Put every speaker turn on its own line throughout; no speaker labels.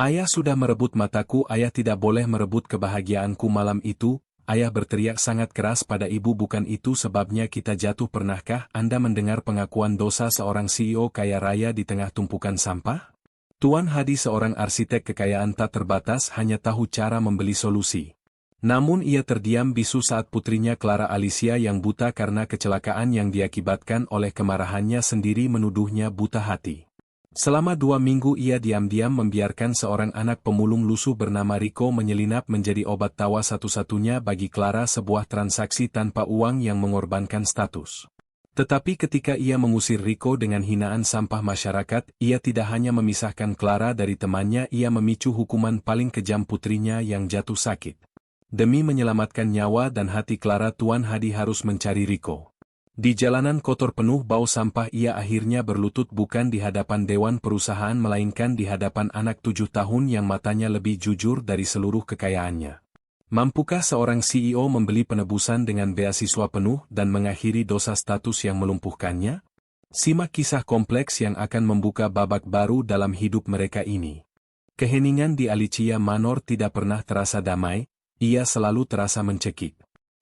Ayah sudah merebut mataku, ayah tidak boleh merebut kebahagiaanku malam itu, ayah berteriak sangat keras pada ibu. Bukan itu sebabnya kita jatuh. Pernahkah Anda mendengar pengakuan dosa seorang CEO kaya raya di tengah tumpukan sampah? Tuan Hadi, seorang arsitek kekayaan tak terbatas, hanya tahu cara membeli solusi. Namun ia terdiam bisu saat putrinya Clara Alicia yang buta karena kecelakaan yang diakibatkan oleh kemarahannya sendiri menuduhnya buta hati. Selama 2 minggu ia diam-diam membiarkan seorang anak pemulung lusuh bernama Rico menyelinap menjadi obat tawa satu-satunya bagi Clara, sebuah transaksi tanpa uang yang mengorbankan status. Tetapi ketika ia mengusir Rico dengan hinaan sampah masyarakat, ia tidak hanya memisahkan Clara dari temannya, ia memicu hukuman paling kejam, putrinya yang jatuh sakit. Demi menyelamatkan nyawa dan hati Clara, Tuan Hadi harus mencari Rico. Di jalanan kotor penuh bau sampah ia akhirnya berlutut, bukan di hadapan dewan perusahaan melainkan di hadapan anak 7 tahun yang matanya lebih jujur dari seluruh kekayaannya. Mampukah seorang CEO membeli penebusan dengan beasiswa penuh dan mengakhiri dosa status yang melumpuhkannya? Simak kisah kompleks yang akan membuka babak baru dalam hidup mereka ini. Keheningan di Alicia Manor tidak pernah terasa damai, ia selalu terasa mencekik.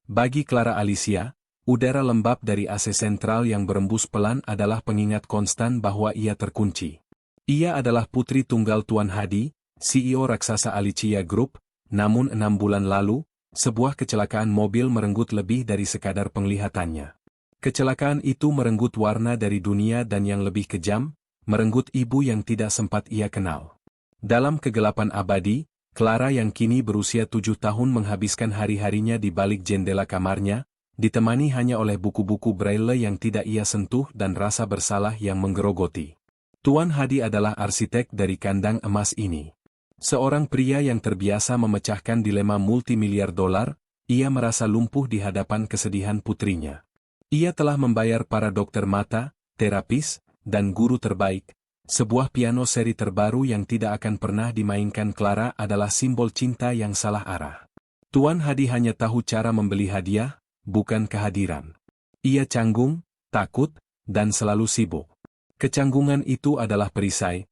Bagi Clara Alicia, udara lembab dari AC sentral yang berembus pelan adalah pengingat konstan bahwa ia terkunci. Ia adalah putri tunggal Tuan Hadi, CEO raksasa Alicia Group, namun 6 bulan lalu, sebuah kecelakaan mobil merenggut lebih dari sekadar penglihatannya. Kecelakaan itu merenggut warna dari dunia dan yang lebih kejam, merenggut ibu yang tidak sempat ia kenal. Dalam kegelapan abadi, Clara yang kini berusia 7 tahun menghabiskan hari-harinya di balik jendela kamarnya, ditemani hanya oleh buku-buku braille yang tidak ia sentuh dan rasa bersalah yang menggerogoti. Tuan Hadi adalah arsitek dari kandang emas ini. Seorang pria yang terbiasa memecahkan dilema multimiliar dolar, ia merasa lumpuh di hadapan kesedihan putrinya. Ia telah membayar para dokter mata, terapis, dan guru terbaik. Sebuah piano seri terbaru yang tidak akan pernah dimainkan Clara adalah simbol cinta yang salah arah. Tuan Hadi hanya tahu cara membeli hadiah, bukan kehadiran. Ia canggung, takut, dan selalu sibuk. Kecanggungan itu adalah perisai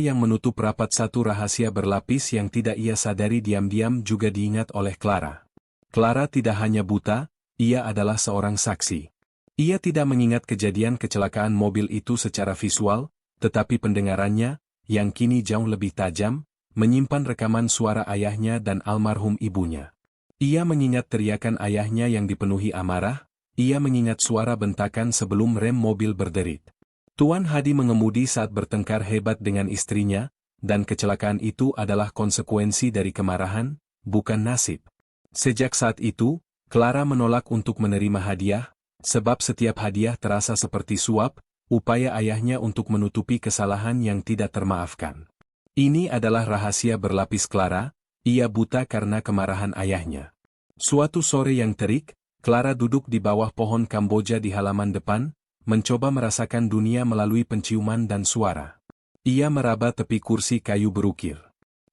yang menutup rapat satu rahasia berlapis yang tidak ia sadari. Diam-diam juga diingat oleh Clara. Clara tidak hanya buta, ia adalah seorang saksi. Ia tidak mengingat kejadian kecelakaan mobil itu secara visual, tetapi pendengarannya, yang kini jauh lebih tajam, menyimpan rekaman suara ayahnya dan almarhum ibunya. Ia mengingat teriakan ayahnya yang dipenuhi amarah, ia mengingat suara bentakan sebelum rem mobil berderit. Tuan Hadi mengemudi saat bertengkar hebat dengan istrinya, dan kecelakaan itu adalah konsekuensi dari kemarahan, bukan nasib. Sejak saat itu, Clara menolak untuk menerima hadiah, sebab setiap hadiah terasa seperti suap, upaya ayahnya untuk menutupi kesalahan yang tidak termaafkan. Ini adalah rahasia berlapis Clara, ia buta karena kemarahan ayahnya. Suatu sore yang terik, Clara duduk di bawah pohon Kamboja di halaman depan, mencoba merasakan dunia melalui penciuman dan suara. Ia meraba tepi kursi kayu berukir.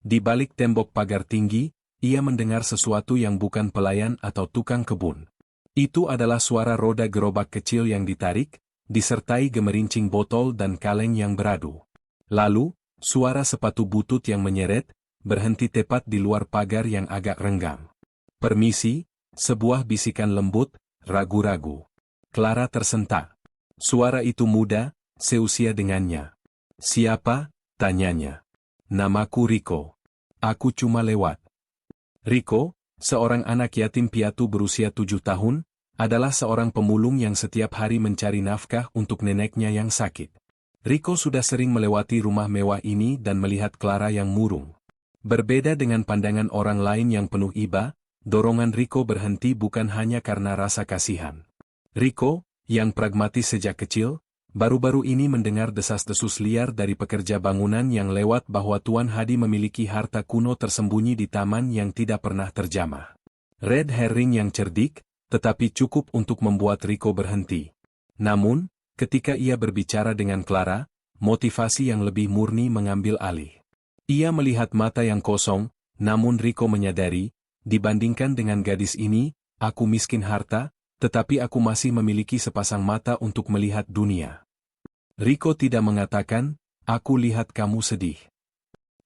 Di balik tembok pagar tinggi, ia mendengar sesuatu yang bukan pelayan atau tukang kebun. Itu adalah suara roda gerobak kecil yang ditarik, disertai gemerincing botol dan kaleng yang beradu. Lalu, suara sepatu butut yang menyeret, berhenti tepat di luar pagar yang agak renggang. "Permisi," sebuah bisikan lembut, ragu-ragu. Clara tersentak. Suara itu muda, seusia dengannya. "Siapa?" tanyanya. "Namaku Rico. Aku cuma lewat." Rico, seorang anak yatim piatu berusia 7 tahun, adalah seorang pemulung yang setiap hari mencari nafkah untuk neneknya yang sakit. Rico sudah sering melewati rumah mewah ini dan melihat Clara yang murung. Berbeda dengan pandangan orang lain yang penuh iba, dorongan Rico berhenti bukan hanya karena rasa kasihan. Rico, yang pragmatis sejak kecil, baru-baru ini mendengar desas-desus liar dari pekerja bangunan yang lewat bahwa Tuan Hadi memiliki harta kuno tersembunyi di taman yang tidak pernah terjamah. Red herring yang cerdik, tetapi cukup untuk membuat Rico berhenti. Namun, ketika ia berbicara dengan Clara, motivasi yang lebih murni mengambil alih. Ia melihat mata yang kosong, namun Rico menyadari, dibandingkan dengan gadis ini, aku miskin harta, tetapi aku masih memiliki sepasang mata untuk melihat dunia. Rico tidak mengatakan, "Aku lihat kamu sedih."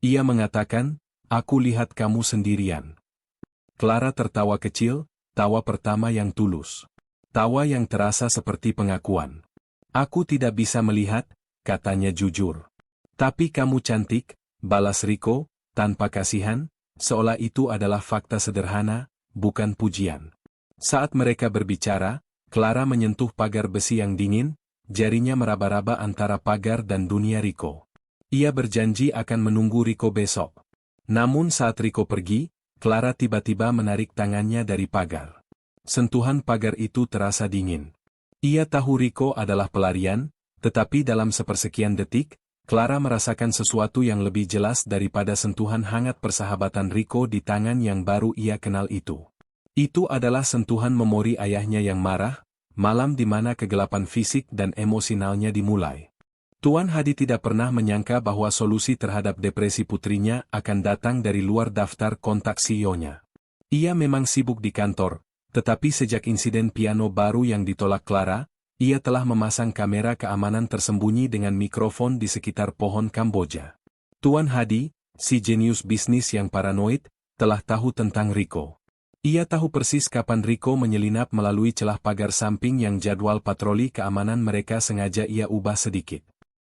Ia mengatakan, aku lihat kamu sendirian. Clara tertawa kecil, tawa pertama yang tulus. Tawa yang terasa seperti pengakuan. Aku tidak bisa melihat, katanya jujur. Tapi kamu cantik, balas Rico, tanpa kasihan, seolah itu adalah fakta sederhana, bukan pujian. Saat mereka berbicara, Clara menyentuh pagar besi yang dingin, jarinya meraba-raba antara pagar dan dunia Rico. Ia berjanji akan menunggu Rico besok. Namun saat Rico pergi, Clara tiba-tiba menarik tangannya dari pagar. Sentuhan pagar itu terasa dingin. Ia tahu Rico adalah pelarian, tetapi dalam sepersekian detik, Clara merasakan sesuatu yang lebih jelas daripada sentuhan hangat persahabatan Rico di tangan yang baru ia kenal itu. Itu adalah sentuhan memori ayahnya yang marah, malam di mana kegelapan fisik dan emosionalnya dimulai. Tuan Hadi tidak pernah menyangka bahwa solusi terhadap depresi putrinya akan datang dari luar daftar kontak CEO-nya. Ia memang sibuk di kantor, tetapi sejak insiden piano baru yang ditolak Clara, ia telah memasang kamera keamanan tersembunyi dengan mikrofon di sekitar pohon Kamboja. Tuan Hadi, si jenius bisnis yang paranoid, telah tahu tentang Rico. Ia tahu persis kapan Rico menyelinap melalui celah pagar samping yang jadwal patroli keamanan mereka sengaja ia ubah sedikit.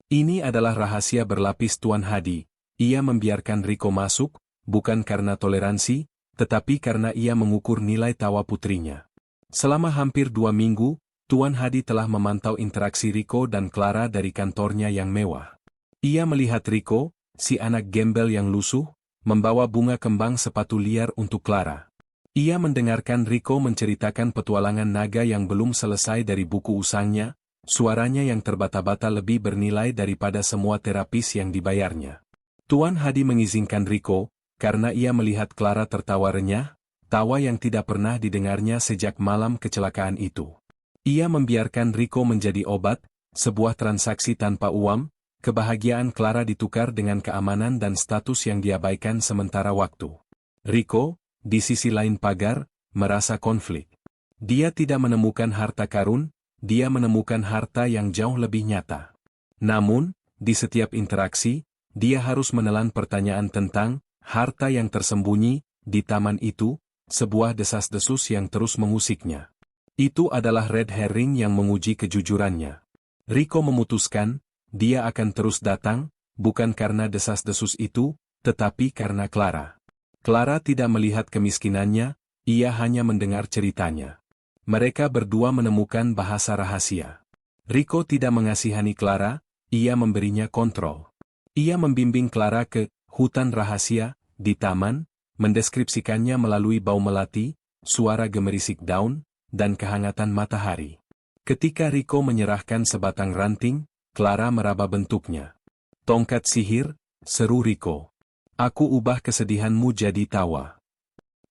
Ini adalah rahasia berlapis Tuan Hadi. Ia membiarkan Rico masuk, bukan karena toleransi, tetapi karena ia mengukur nilai tawa putrinya. Selama hampir 2 minggu, Tuan Hadi telah memantau interaksi Rico dan Clara dari kantornya yang mewah. Ia melihat Rico, si anak gembel yang lusuh, membawa bunga kembang sepatu liar untuk Clara. Ia mendengarkan Rico menceritakan petualangan naga yang belum selesai dari buku usangnya. Suaranya yang terbata-bata lebih bernilai daripada semua terapis yang dibayarnya. Tuan Hadi mengizinkan Rico, karena ia melihat Clara tertawa renyah, tawa yang tidak pernah didengarnya sejak malam kecelakaan itu. Ia membiarkan Rico menjadi obat, sebuah transaksi tanpa uang, kebahagiaan Clara ditukar dengan keamanan dan status yang diabaikan sementara waktu. Rico, di sisi lain pagar, merasa konflik. Dia tidak menemukan harta karun, dia menemukan harta yang jauh lebih nyata. Namun, di setiap interaksi, dia harus menelan pertanyaan tentang harta yang tersembunyi di taman itu, sebuah desas-desus yang terus mengusiknya. Itu adalah red herring yang menguji kejujurannya. Rico memutuskan, dia akan terus datang, bukan karena desas-desus itu, tetapi karena Clara. Clara tidak melihat kemiskinannya, ia hanya mendengar ceritanya. Mereka berdua menemukan bahasa rahasia. Rico tidak mengasihani Clara, ia memberinya kontrol. Ia membimbing Clara ke hutan rahasia, di taman, mendeskripsikannya melalui bau melati, suara gemerisik daun, dan kehangatan matahari. Ketika Rico menyerahkan sebatang ranting, Clara meraba bentuknya. Tongkat sihir, seru Rico. Aku ubah kesedihanmu jadi tawa.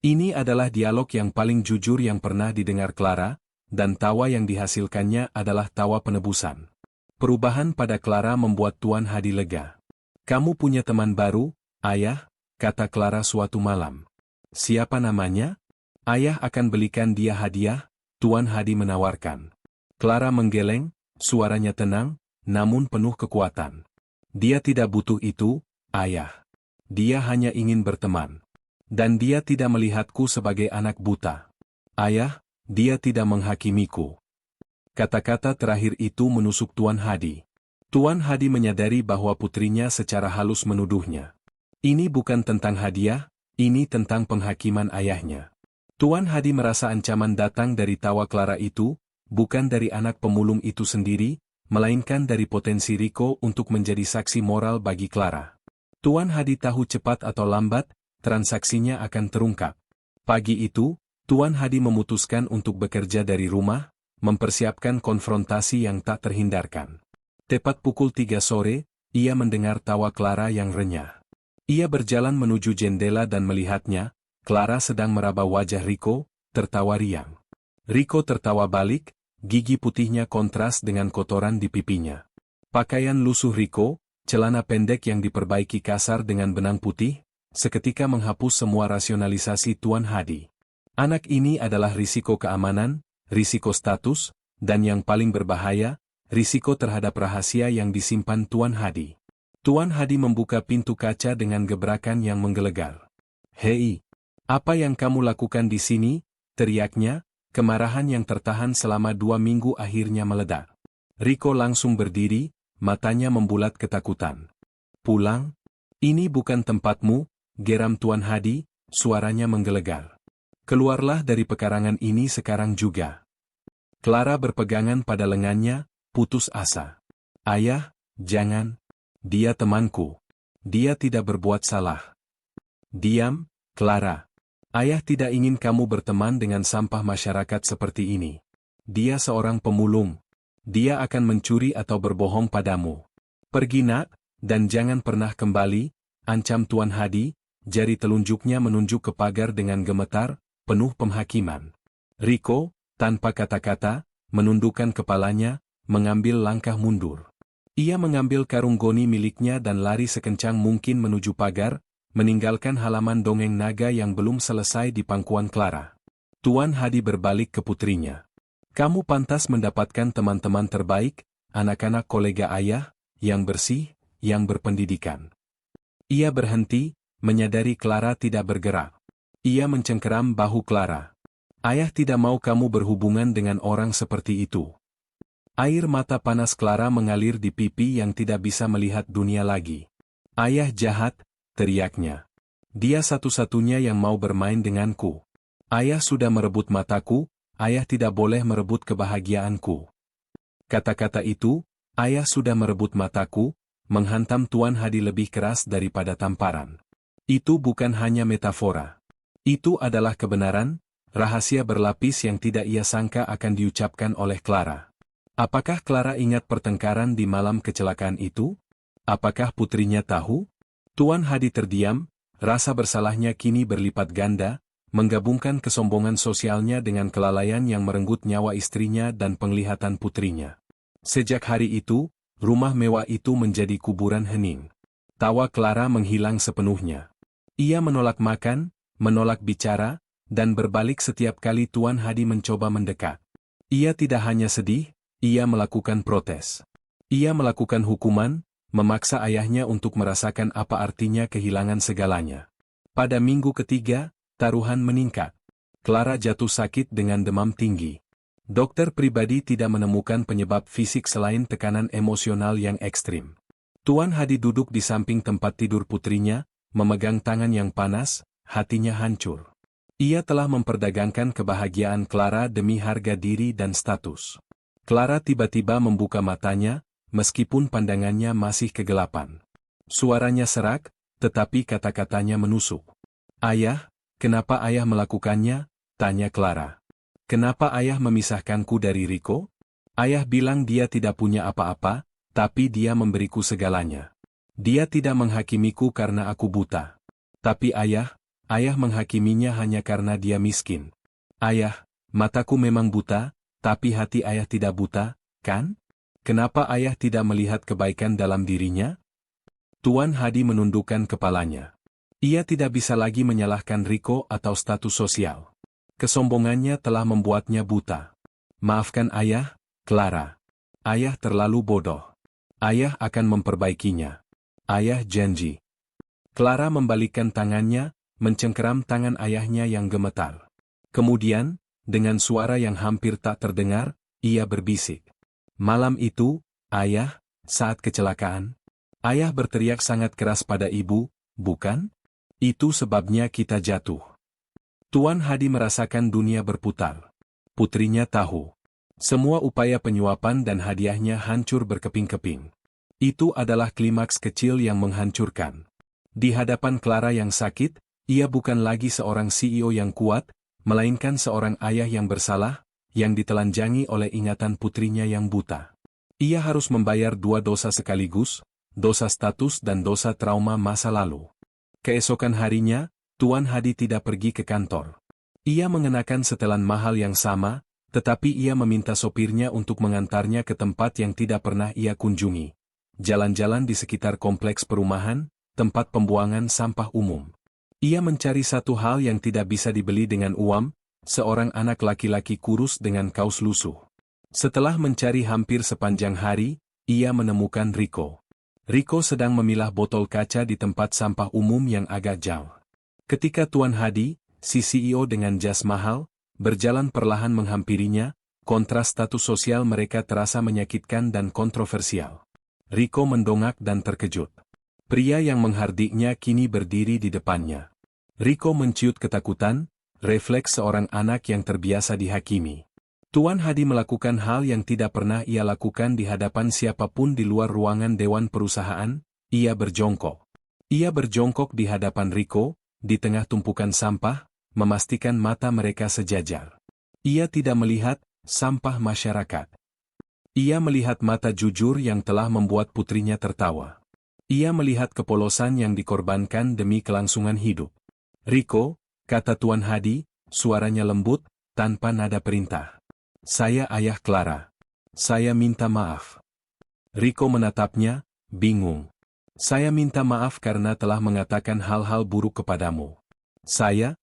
Ini adalah dialog yang paling jujur yang pernah didengar Clara, dan tawa yang dihasilkannya adalah tawa penebusan. Perubahan pada Clara membuat Tuan Hadi lega. Kamu punya teman baru, Ayah, kata Clara suatu malam. Siapa namanya? Ayah akan belikan dia hadiah, Tuan Hadi menawarkan. Clara menggeleng, suaranya tenang, namun penuh kekuatan. Dia tidak butuh itu, Ayah. Dia hanya ingin berteman. Dan dia tidak melihatku sebagai anak buta. Ayah, dia tidak menghakimiku. Kata-kata terakhir itu menusuk Tuan Hadi. Tuan Hadi menyadari bahwa putrinya secara halus menuduhnya. Ini bukan tentang hadiah, ini tentang penghakiman ayahnya. Tuan Hadi merasa ancaman datang dari tawa Clara itu, bukan dari anak pemulung itu sendiri, melainkan dari potensi Rico untuk menjadi saksi moral bagi Clara. Tuan Hadi tahu cepat atau lambat, transaksinya akan terungkap. Pagi itu, Tuan Hadi memutuskan untuk bekerja dari rumah, mempersiapkan konfrontasi yang tak terhindarkan. Tepat pukul 3 sore, ia mendengar tawa Clara yang renyah. Ia berjalan menuju jendela dan melihatnya, Clara sedang meraba wajah Rico, tertawa riang. Rico tertawa balik, gigi putihnya kontras dengan kotoran di pipinya. Pakaian lusuh Rico, celana pendek yang diperbaiki kasar dengan benang putih, seketika menghapus semua rasionalisasi Tuan Hadi. Anak ini adalah risiko keamanan, risiko status, dan yang paling berbahaya, risiko terhadap rahasia yang disimpan Tuan Hadi. Tuan Hadi membuka pintu kaca dengan gebrakan yang menggelegar. "Hei, apa yang kamu lakukan di sini?" teriaknya, kemarahan yang tertahan selama 2 minggu akhirnya meledak. Rico langsung berdiri, matanya membulat ketakutan. "Pulang? Ini bukan tempatmu," geram Tuan Hadi, suaranya menggelegar. "Keluarlah dari pekarangan ini sekarang juga." Clara berpegangan pada lengannya, putus asa. "Ayah, jangan. Dia temanku. Dia tidak berbuat salah." "Diam, Clara. Ayah tidak ingin kamu berteman dengan sampah masyarakat seperti ini. Dia seorang pemulung. Dia akan mencuri atau berbohong padamu. Pergi nak, dan jangan pernah kembali," ancam Tuan Hadi, jari telunjuknya menunjuk ke pagar dengan gemetar, penuh penghakiman. Rico, tanpa kata-kata, menundukkan kepalanya, mengambil langkah mundur. Ia mengambil karung goni miliknya dan lari sekencang mungkin menuju pagar, meninggalkan halaman dongeng naga yang belum selesai di pangkuan Clara. Tuan Hadi berbalik ke putrinya. "Kamu pantas mendapatkan teman-teman terbaik, anak-anak kolega ayah, yang bersih, yang berpendidikan." Ia berhenti, menyadari Clara tidak bergerak. Ia mencengkeram bahu Clara. "Ayah tidak mau kamu berhubungan dengan orang seperti itu." Air mata panas Clara mengalir di pipi yang tidak bisa melihat dunia lagi. "Ayah jahat," teriaknya. "Dia satu-satunya yang mau bermain denganku. Ayah sudah merebut mataku, ayah tidak boleh merebut kebahagiaanku." Kata-kata itu, "Ayah sudah merebut mataku," menghantam Tuan Hadi lebih keras daripada tamparan. Itu bukan hanya metafora. Itu adalah kebenaran, rahasia berlapis yang tidak ia sangka akan diucapkan oleh Clara. Apakah Clara ingat pertengkaran di malam kecelakaan itu? Apakah putrinya tahu? Tuan Hadi terdiam, rasa bersalahnya kini berlipat ganda, menggabungkan kesombongan sosialnya dengan kelalaian yang merenggut nyawa istrinya dan penglihatan putrinya. Sejak hari itu, rumah mewah itu menjadi kuburan hening. Tawa Clara menghilang sepenuhnya. Ia menolak makan, menolak bicara, dan berbalik setiap kali Tuan Hadi mencoba mendekat. Ia tidak hanya sedih, ia melakukan protes. Ia melakukan hukuman, memaksa ayahnya untuk merasakan apa artinya kehilangan segalanya. Pada minggu ketiga, taruhan meningkat. Clara jatuh sakit dengan demam tinggi. Dokter pribadi tidak menemukan penyebab fisik selain tekanan emosional yang ekstrim. Tuan Hadi duduk di samping tempat tidur putrinya, memegang tangan yang panas, hatinya hancur. Ia telah memperdagangkan kebahagiaan Clara demi harga diri dan status. Clara tiba-tiba membuka matanya, meskipun pandangannya masih kegelapan. Suaranya serak, tetapi kata-katanya menusuk. "Ayah, kenapa ayah melakukannya?" tanya Clara. "Kenapa ayah memisahkanku dari Rico? Ayah bilang dia tidak punya apa-apa, tapi dia memberiku segalanya. Dia tidak menghakimiku karena aku buta. Tapi ayah menghakiminya hanya karena dia miskin. Ayah, mataku memang buta, tapi hati ayah tidak buta, kan? Kenapa ayah tidak melihat kebaikan dalam dirinya?" Tuan Hadi menundukkan kepalanya. Ia tidak bisa lagi menyalahkan Rico atau status sosial. Kesombongannya telah membuatnya buta. "Maafkan ayah, Clara. Ayah terlalu bodoh. Ayah akan memperbaikinya. Ayah janji." Clara membalikkan tangannya, mencengkeram tangan ayahnya yang gemetar. Kemudian, dengan suara yang hampir tak terdengar, ia berbisik. "Malam itu, ayah, saat kecelakaan, ayah berteriak sangat keras pada ibu, bukan? Itu sebabnya kita jatuh." Tuan Hadi merasakan dunia berputar. Putrinya tahu. Semua upaya penyuapan dan hadiahnya hancur berkeping-keping. Itu adalah klimaks kecil yang menghancurkan. Di hadapan Clara yang sakit, ia bukan lagi seorang CEO yang kuat, melainkan seorang ayah yang bersalah, yang ditelanjangi oleh ingatan putrinya yang buta. Ia harus membayar 2 dosa sekaligus, dosa status dan dosa trauma masa lalu. Keesokan harinya, Tuan Hadi tidak pergi ke kantor. Ia mengenakan setelan mahal yang sama, tetapi ia meminta sopirnya untuk mengantarnya ke tempat yang tidak pernah ia kunjungi. Jalan-jalan di sekitar kompleks perumahan, tempat pembuangan sampah umum. Ia mencari satu hal yang tidak bisa dibeli dengan uang, seorang anak laki-laki kurus dengan kaus lusuh. Setelah mencari hampir sepanjang hari, ia menemukan Rico. Riko sedang memilah botol kaca di tempat sampah umum yang agak jauh. Ketika Tuan Hadi, si CEO dengan jas mahal, berjalan perlahan menghampirinya, kontras status sosial mereka terasa menyakitkan dan kontroversial. Riko mendongak dan terkejut. Pria yang menghardiknya kini berdiri di depannya. Riko menciut ketakutan, refleks seorang anak yang terbiasa dihakimi. Tuan Hadi melakukan hal yang tidak pernah ia lakukan di hadapan siapapun di luar ruangan dewan perusahaan, ia berjongkok. Ia berjongkok di hadapan Riko, di tengah tumpukan sampah, memastikan mata mereka sejajar. Ia tidak melihat sampah masyarakat. Ia melihat mata jujur yang telah membuat putrinya tertawa. Ia melihat kepolosan yang dikorbankan demi kelangsungan hidup. Riko, kata Tuan Hadi, suaranya lembut, tanpa nada perintah. Saya ayah Clara. Saya minta maaf. Riko menatapnya, bingung. Saya minta maaf karena telah mengatakan hal-hal buruk kepadamu. Saya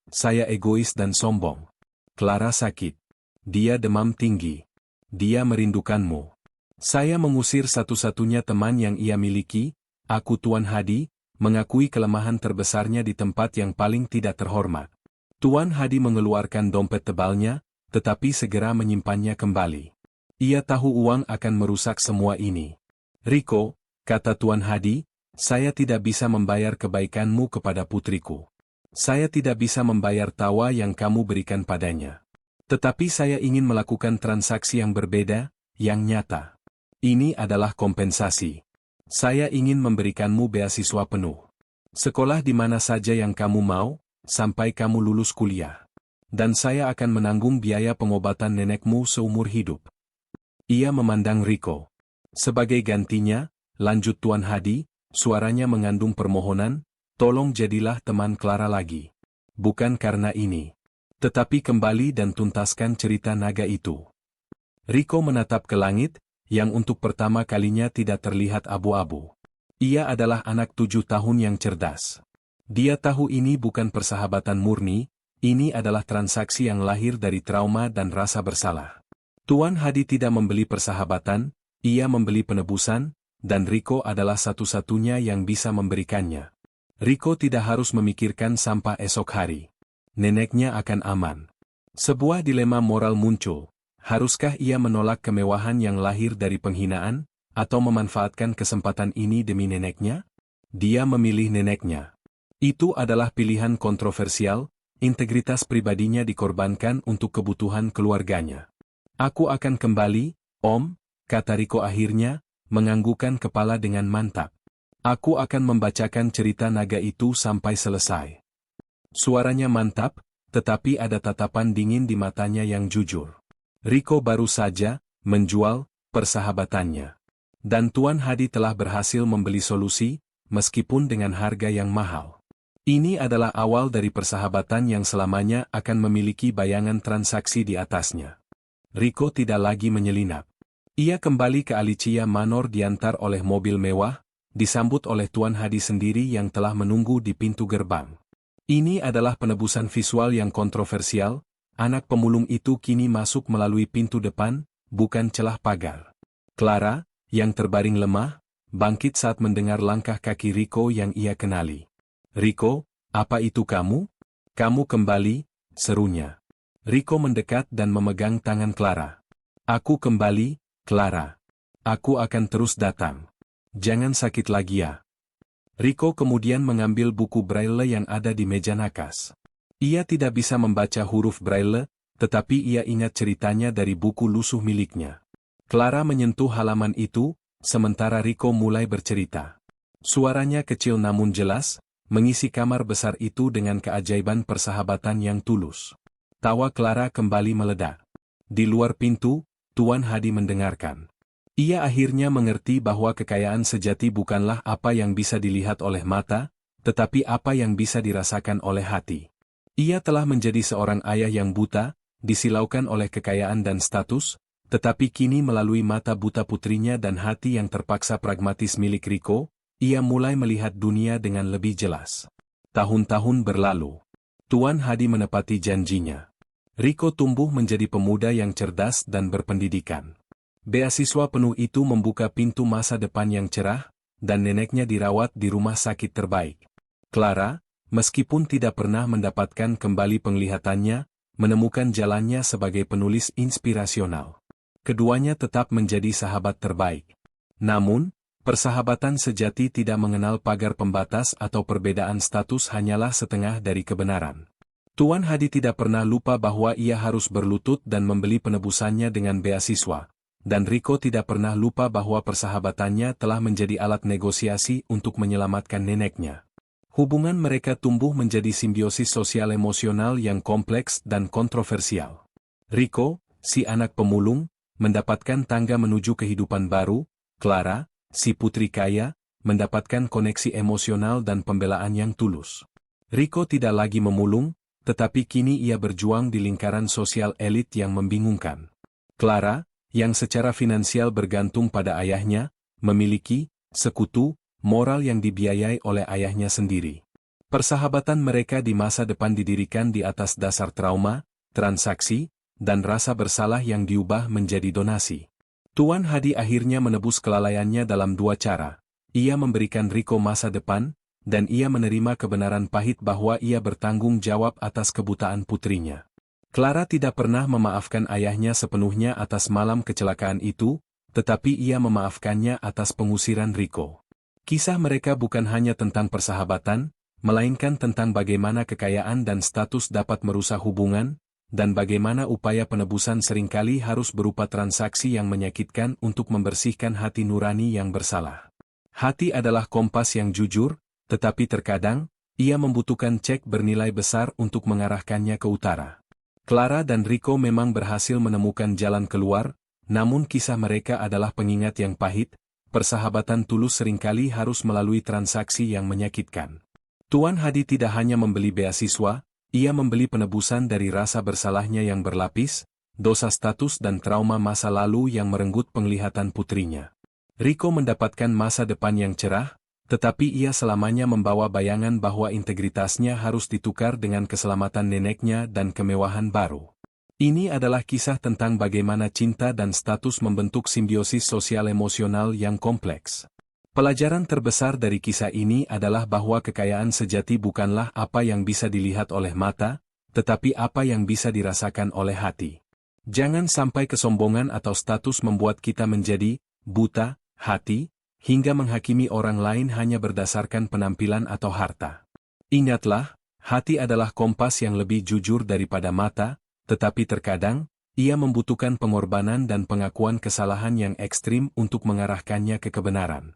egois dan sombong. Clara sakit. Dia demam tinggi. Dia merindukanmu. Saya mengusir satu-satunya teman yang ia miliki, aku Tuan Hadi, mengakui kelemahan terbesarnya di tempat yang paling tidak terhormat. Tuan Hadi mengeluarkan dompet tebalnya, tetapi segera menyimpannya kembali. Ia tahu uang akan merusak semua ini. Riko, kata Tuan Hadi, saya tidak bisa membayar kebaikanmu kepada putriku. Saya tidak bisa membayar tawa yang kamu berikan padanya. Tetapi saya ingin melakukan transaksi yang berbeda, yang nyata. Ini adalah kompensasi. Saya ingin memberikanmu beasiswa penuh. Sekolah di mana saja yang kamu mau, sampai kamu lulus kuliah. Dan saya akan menanggung biaya pengobatan nenekmu seumur hidup. Ia memandang Riko. Sebagai gantinya, lanjut Tuan Hadi, suaranya mengandung permohonan, tolong jadilah teman Clara lagi. Bukan karena ini. Tetapi kembali dan tuntaskan cerita naga itu. Riko menatap ke langit, yang untuk pertama kalinya tidak terlihat abu-abu. Ia adalah anak 7 tahun yang cerdas. Dia tahu ini bukan persahabatan murni, ini adalah transaksi yang lahir dari trauma dan rasa bersalah. Tuan Hadi tidak membeli persahabatan, ia membeli penebusan, dan Riko adalah satu-satunya yang bisa memberikannya. Riko tidak harus memikirkan sampah esok hari. Neneknya akan aman. Sebuah dilema moral muncul. Haruskah ia menolak kemewahan yang lahir dari penghinaan, atau memanfaatkan kesempatan ini demi neneknya? Dia memilih neneknya. Itu adalah pilihan kontroversial. Integritas pribadinya dikorbankan untuk kebutuhan keluarganya. Aku akan kembali, Om, kata Riko akhirnya, menganggukkan kepala dengan mantap. Aku akan membacakan cerita naga itu sampai selesai. Suaranya mantap, tetapi ada tatapan dingin di matanya yang jujur. Riko baru saja menjual persahabatannya. Dan Tuan Hadi telah berhasil membeli solusi, meskipun dengan harga yang mahal. Ini adalah awal dari persahabatan yang selamanya akan memiliki bayangan transaksi di atasnya. Riko tidak lagi menyelinap. Ia kembali ke Alicia Manor diantar oleh mobil mewah, disambut oleh Tuan Hadi sendiri yang telah menunggu di pintu gerbang. Ini adalah penebusan visual yang kontroversial, anak pemulung itu kini masuk melalui pintu depan, bukan celah pagar. Clara, yang terbaring lemah, bangkit saat mendengar langkah kaki Riko yang ia kenali. Riko, apa itu kamu? Kamu kembali, serunya. Riko mendekat dan memegang tangan Clara. Aku kembali, Clara. Aku akan terus datang. Jangan sakit lagi ya. Riko kemudian mengambil buku Braille yang ada di meja nakas. Ia tidak bisa membaca huruf Braille, tetapi ia ingat ceritanya dari buku lusuh miliknya. Clara menyentuh halaman itu, sementara Riko mulai bercerita. Suaranya kecil namun jelas, mengisi kamar besar itu dengan keajaiban persahabatan yang tulus. Tawa Clara kembali meledak. Di luar pintu, Tuan Hadi mendengarkan. Ia akhirnya mengerti bahwa kekayaan sejati bukanlah apa yang bisa dilihat oleh mata, tetapi apa yang bisa dirasakan oleh hati. Ia telah menjadi seorang ayah yang buta, disilaukan oleh kekayaan dan status, tetapi kini melalui mata buta putrinya dan hati yang terpaksa pragmatis milik Riko, ia mulai melihat dunia dengan lebih jelas. Tahun-tahun berlalu. Tuan Hadi menepati janjinya. Riko tumbuh menjadi pemuda yang cerdas dan berpendidikan. Beasiswa penuh itu membuka pintu masa depan yang cerah, dan neneknya dirawat di rumah sakit terbaik. Clara, meskipun tidak pernah mendapatkan kembali penglihatannya, menemukan jalannya sebagai penulis inspirasional. Keduanya tetap menjadi sahabat terbaik. Namun, persahabatan sejati tidak mengenal pagar pembatas atau perbedaan status hanyalah setengah dari kebenaran. Tuan Hadi tidak pernah lupa bahwa ia harus berlutut dan membeli penebusannya dengan beasiswa, dan Riko tidak pernah lupa bahwa persahabatannya telah menjadi alat negosiasi untuk menyelamatkan neneknya. Hubungan mereka tumbuh menjadi simbiosis sosial emosional yang kompleks dan kontroversial. Riko, si anak pemulung, mendapatkan tangga menuju kehidupan baru. Clara, si putri kaya, mendapatkan koneksi emosional dan pembelaan yang tulus. Riko tidak lagi memulung, tetapi kini ia berjuang di lingkaran sosial elit yang membingungkan. Clara, yang secara finansial bergantung pada ayahnya, memiliki sekutu moral yang dibiayai oleh ayahnya sendiri. Persahabatan mereka di masa depan didirikan di atas dasar trauma, transaksi, dan rasa bersalah yang diubah menjadi donasi. Tuan Hadi akhirnya menebus kelalaiannya dalam dua cara. Ia memberikan Riko masa depan, dan ia menerima kebenaran pahit bahwa ia bertanggung jawab atas kebutaan putrinya. Clara tidak pernah memaafkan ayahnya sepenuhnya atas malam kecelakaan itu, tetapi ia memaafkannya atas pengusiran Riko. Kisah mereka bukan hanya tentang persahabatan, melainkan tentang bagaimana kekayaan dan status dapat merusak hubungan, dan bagaimana upaya penebusan seringkali harus berupa transaksi yang menyakitkan untuk membersihkan hati nurani yang bersalah. Hati adalah kompas yang jujur, tetapi terkadang, ia membutuhkan cek bernilai besar untuk mengarahkannya ke utara. Clara dan Riko memang berhasil menemukan jalan keluar, namun kisah mereka adalah pengingat yang pahit. Persahabatan tulus seringkali harus melalui transaksi yang menyakitkan. Tuan Hadi tidak hanya membeli beasiswa, ia membeli penebusan dari rasa bersalahnya yang berlapis, dosa status dan trauma masa lalu yang merenggut penglihatan putrinya. Riko mendapatkan masa depan yang cerah, tetapi ia selamanya membawa bayangan bahwa integritasnya harus ditukar dengan keselamatan neneknya dan kemewahan baru. Ini adalah kisah tentang bagaimana cinta dan status membentuk simbiosis sosial emosional yang kompleks. Pelajaran terbesar dari kisah ini adalah bahwa kekayaan sejati bukanlah apa yang bisa dilihat oleh mata, tetapi apa yang bisa dirasakan oleh hati. Jangan sampai kesombongan atau status membuat kita menjadi buta hati, hingga menghakimi orang lain hanya berdasarkan penampilan atau harta. Ingatlah, hati adalah kompas yang lebih jujur daripada mata, tetapi terkadang, ia membutuhkan pengorbanan dan pengakuan kesalahan yang ekstrim untuk mengarahkannya ke kebenaran.